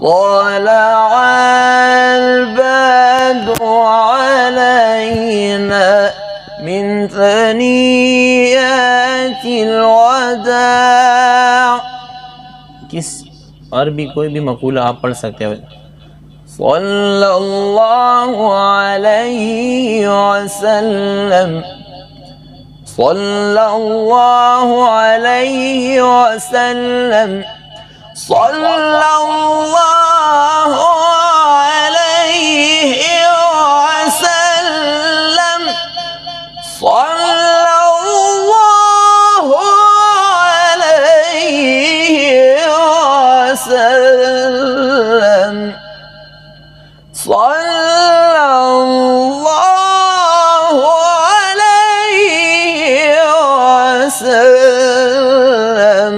طلع البدر علينا من ثنيات الوداع. किस अरबी कोई भी मकूला आप पढ़ सकते हो। सल्लल्लाहु अलैहि वसल्लम, सल्लल्लाहु अलैहि वसल्लम, सल्लल्लाहु अलैहि वसल्लम, सल्लल्लाहु अलैहि वसल्लम, सल्लल्लाहु अलैहि वसल्लम।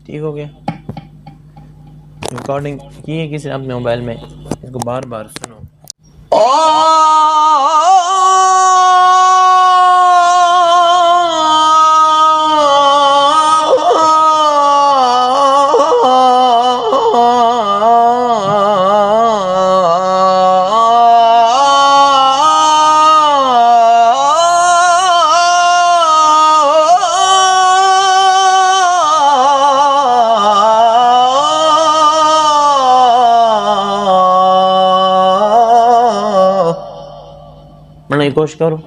ठीक हो गया। रिकॉर्डिंग की है किसी ने अपने मोबाइल में, इसको बार बार सुनो। पढ़ने की कोशिश करो।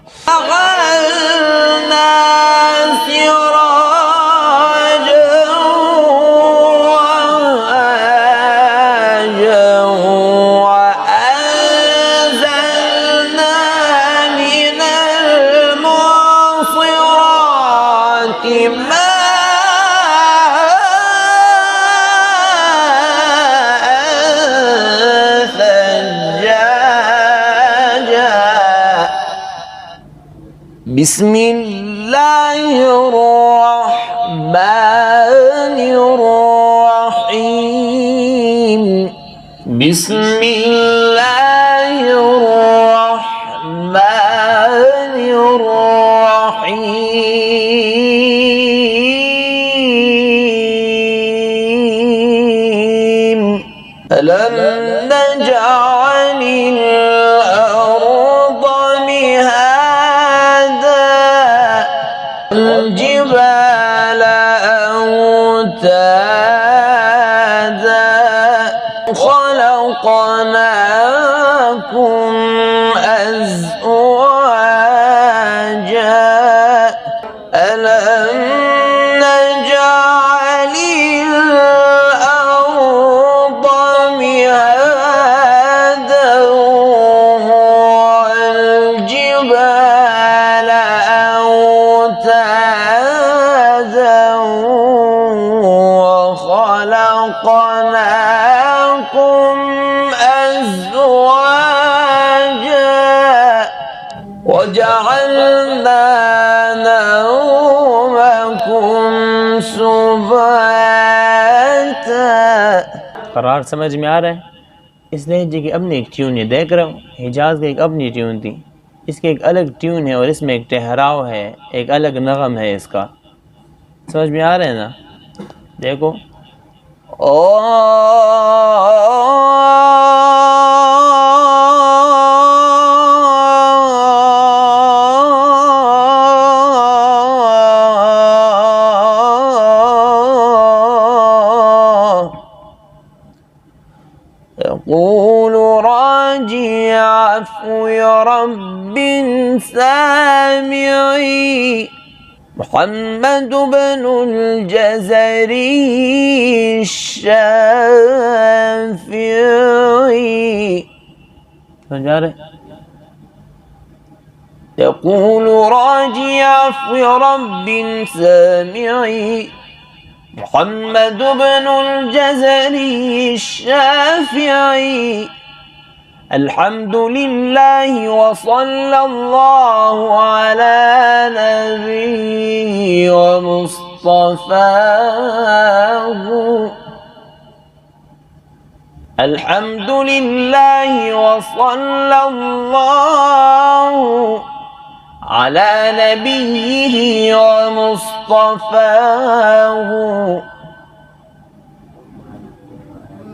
बिस्मिल्लाहिर्रहमानिर्रहीम, बिस्मिल्लाहिर्रहमानिर्रहीम। अलम नजअलिल अर्द मिहादा والجبال أوتادا خلقناكم أزواجا ألم نجعل الأرض مهادا والجبال أوتادا وخلقناكم أزواجا وجعلنا نومكم سباتا। करार समझ में आ रहा है? इस लहजे की अपनी एक ट्यून है, देख रहे हो। हिजाज की एक अपनी ट्यून थी, इसकी एक अलग ट्यून है और इसमें एक ठहराव है, एक अलग नगम है इसका। समझ में आ रहा है ना? देखो يقول راجي عفو رب سامعي محمد بن الجزري الشافعي. يقول راجي عفو رب سامعي محمد بن الجزري الشافعي. الحمد لله وصلى الله على نبي ومصطفاه. الحمد لله وصلى الله على نبيه ومصطفاه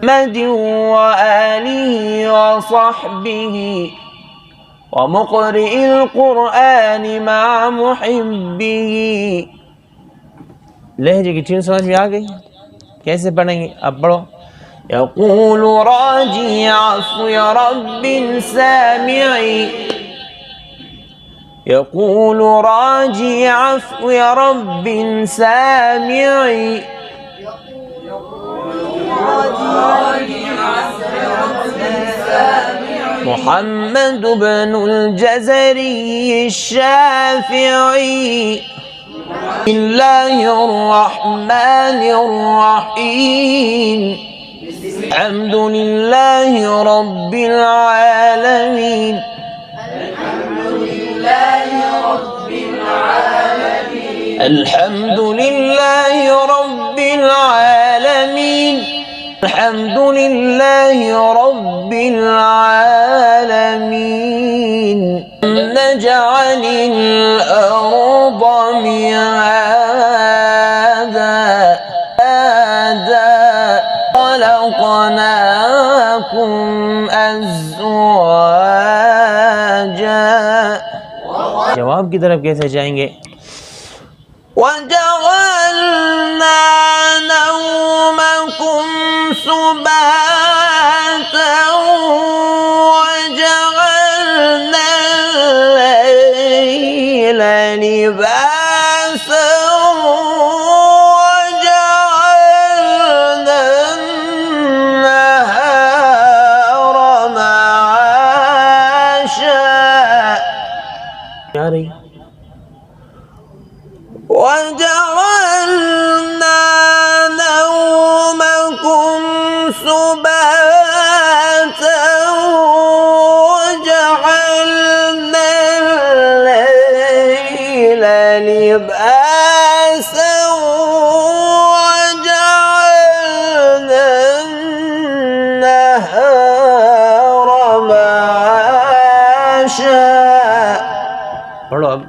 محمد وآله وصحبه ومقرئ القرآن مع محبه. लहजे की ट्यून समझ में आ गई? कैसे पढ़ेंगे? अब पढ़ो। यक़ूलु राजी अफ़्व या रब्बिल सामि'i, यक़ूलु राजी अफ़्व या रब्बिल सामि'i, محمد بن الجزري الشافعي. بسم الله الرحمن الرحيم. الحمد لله رب العالمين. الحمد لله رب العالمين. الحمد لله رب العالمين. الحمد لله رب العالمين. نجعل الأرض مهادا خلقناكم أزواجا. जवाब की तरफ कैसे जाएंगे? وجعلنا نومكم سباتا وجعلنا الليل لباسا وجعلنا النهار معاشا. क्या रही? وجعلنا نومكم سباتا وجعلنا الليل لباسا وجعلنا النهار معاشا. पढ़ो अब.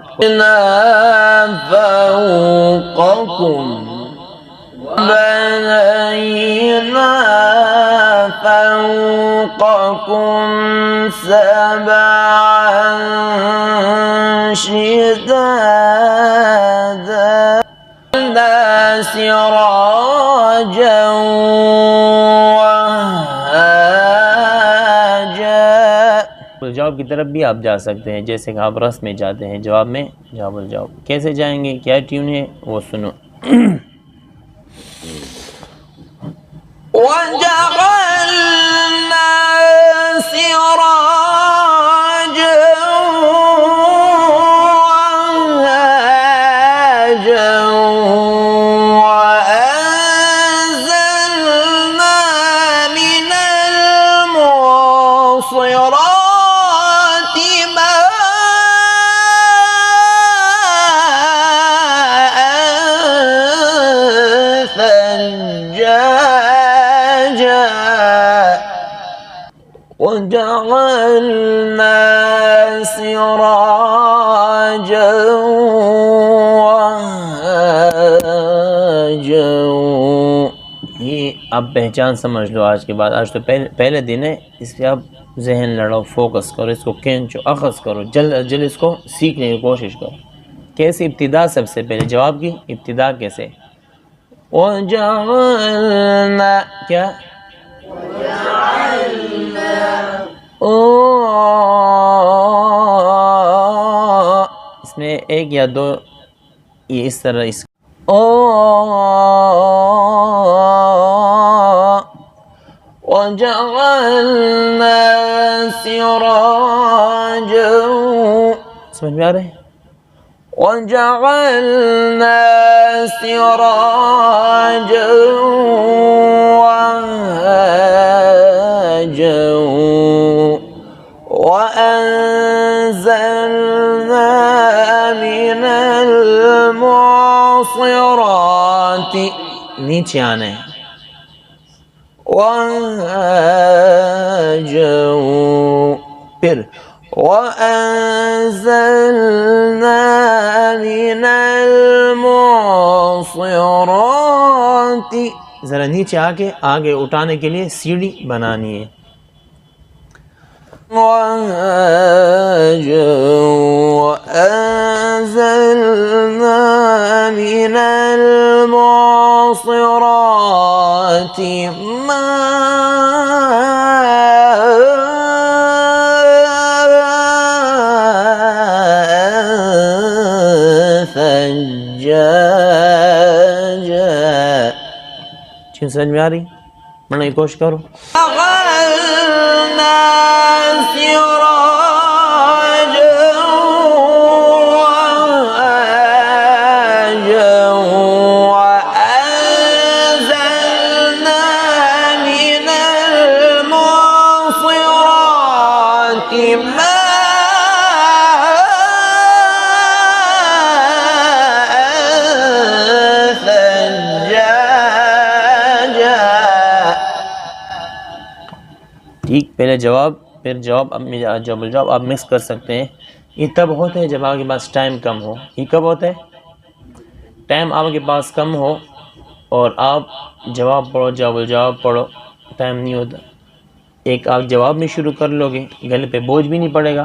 فوقكم بنينا فوقكم سبعا شدادا سراجا जवाब की तरफ भी आप जा सकते हैं, जैसे कि आप रस में जाते हैं, जवाब में जवाब जवाब कैसे जाएंगे, क्या ट्यून है वो सुनो। वजअलना सिराजन वअंज़लना मिनल मुअस्सिरात وجعلنا سراجا وهاجا. ये आप पहचान समझ लो आज के बाद. आज तो पहले दिन है, इस पर आप जहन लड़ाओ, फोकस करो, इसको खींचो, अखज़ करो, जल्द इसको सीखने की कोशिश करो. कैसे इब्तिदा? सबसे पहले जवाब की इब्तिदा कैसे? वजअलना क्या? इसमें एक या दो ये इस तरह इस वजअलना सिराजा. समझ में आ रहा है? वजअलना सिराजा वहाजा وأنزلنا من المعصرات नीचे आना है. وهاجوا फिर وأنزلنا ज़रा नीचे आके आगे उठाने के लिए सीढ़ी बनानी है। وأنزلنا من المعصرات ثجاجا। चीज़ समझ में आ रही? पढ़ने की कोशिश करो। ठीक, पहले जवाब फिर जवाब, जवाब आप मिक्स कर सकते हैं। ये तब होता है जब आपके पास टाइम कम हो। ये कब होता है? टाइम आपके पास कम हो और आप जवाब पढ़ो, जवाब पढ़ो, टाइम नहीं होता। एक आप जवाब में शुरू कर लोगे, गले पे बोझ भी नहीं पड़ेगा,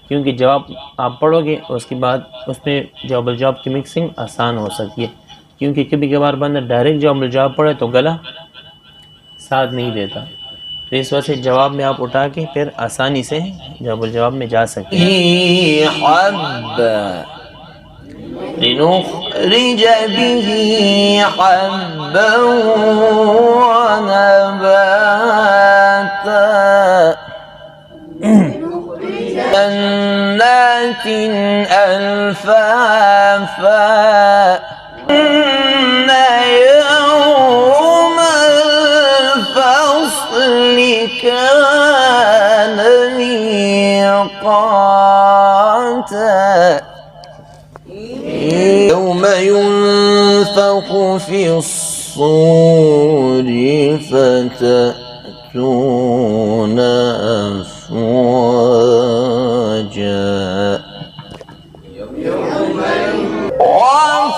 क्योंकि जवाब आप पढ़ोगे उसके बाद उसमें जवाब की मिक्सिंग आसान हो सकती है। क्योंकि कभी कभार बंदा डायरेक्ट जवाब पढ़े तो गला साथ नहीं देता, तो इस वजह से जवाब में आप उठा के फिर आसानी से जवाब में जा सकते हैं। लिनुखरिज बिही हब्बा व नबाता जन्नातिन अल्फाफा كان ميقاتا يوم ينفخ في الصور فتأتون أفواجا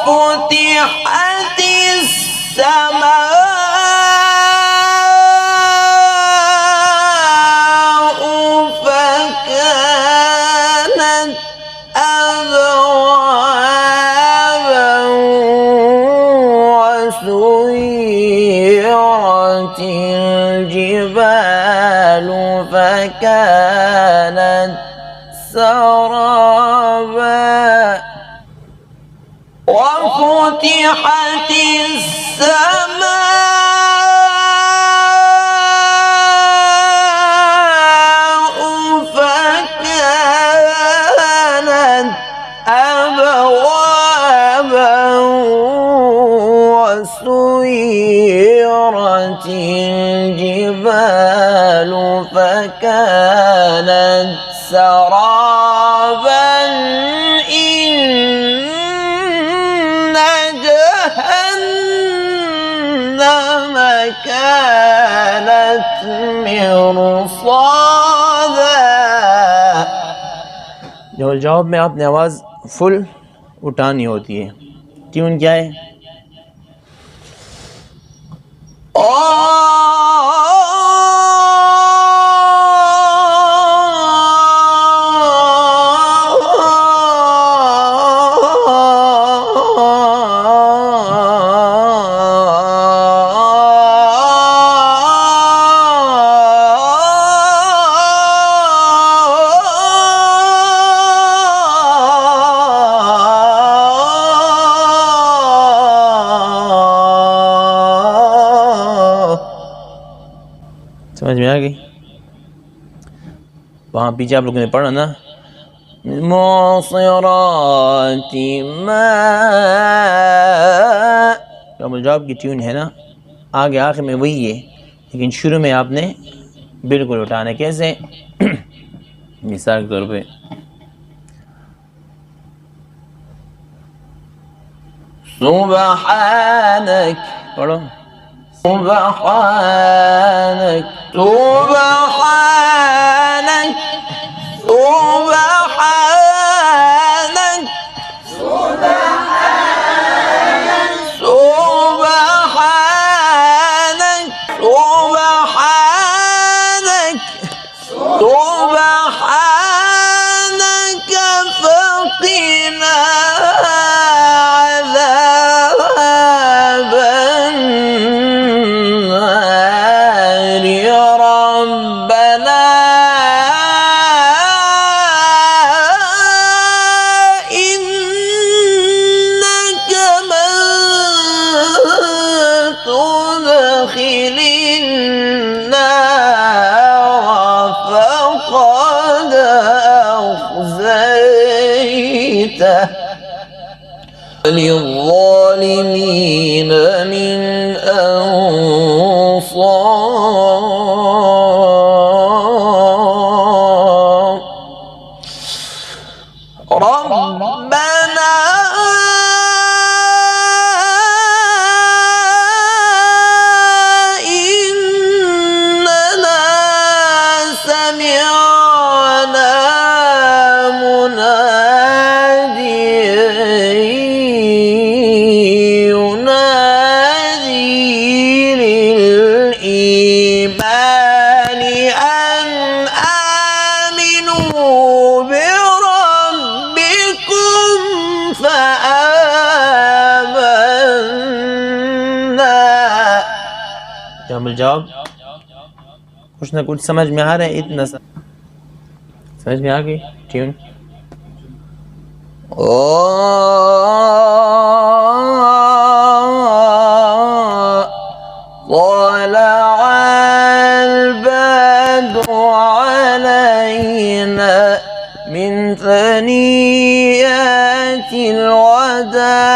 وفتحت السماء الجبال فكانت سرابا وفتحت السماء فكانت أبوابا وسيرت الجبال فكانت سرابا إن جهنم كانت مرصادا। जवाब में आपने आवाज़ फुल उठानी होती है। ट्यून क्या है? समझ में आ गई? वहाँ पीछे आप लोगों ने पढ़ा ना, मुसिराती मा, जवाब की ट्यून है ना, आगे आखिर में वही है, लेकिन शुरू में आपने बिल्कुल उठाना। कैसे? मिसाल के तौर पे सुबहानक पढ़ो, सुबहानक सुबहानक सुबहानक सुबहानक وقنا عذاب النار ربنا إنك من تدخل النار فقد أخزيته للظالمين من أنصار ربنا إننا سمعنا مناديا ينادي للإيمان أن آمنوا بربكم فآمنا। जवाब जवाब कुछ ना कुछ समझ में आ रहा है, इतना समझ में आ गई ट्यून। طلع البدر علينا من ثنيات الوداع।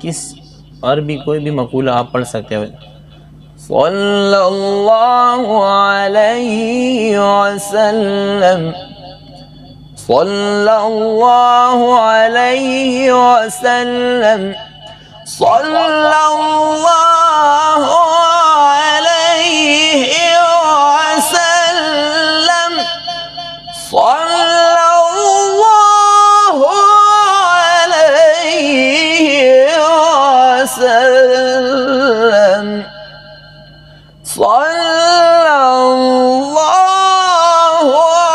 किस अरबी कोई भी मकूला आप पढ़ सकते हो। सल्लल्लाहु अलैहि वसल्लम सल्लल्लाहु अलैहि वसल्लम सल्लल्लाहु अलैहि वसल्लम सल्लल्लाहु अलैहि वसल्लम सल्लल्लाहु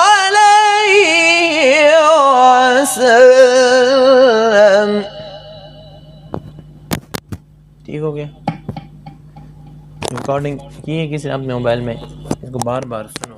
अलैहि वसल्लम। ठीक हो गया। रिकॉर्डिंग की है किसी ने अपने मोबाइल में, इसको बार बार सुनो।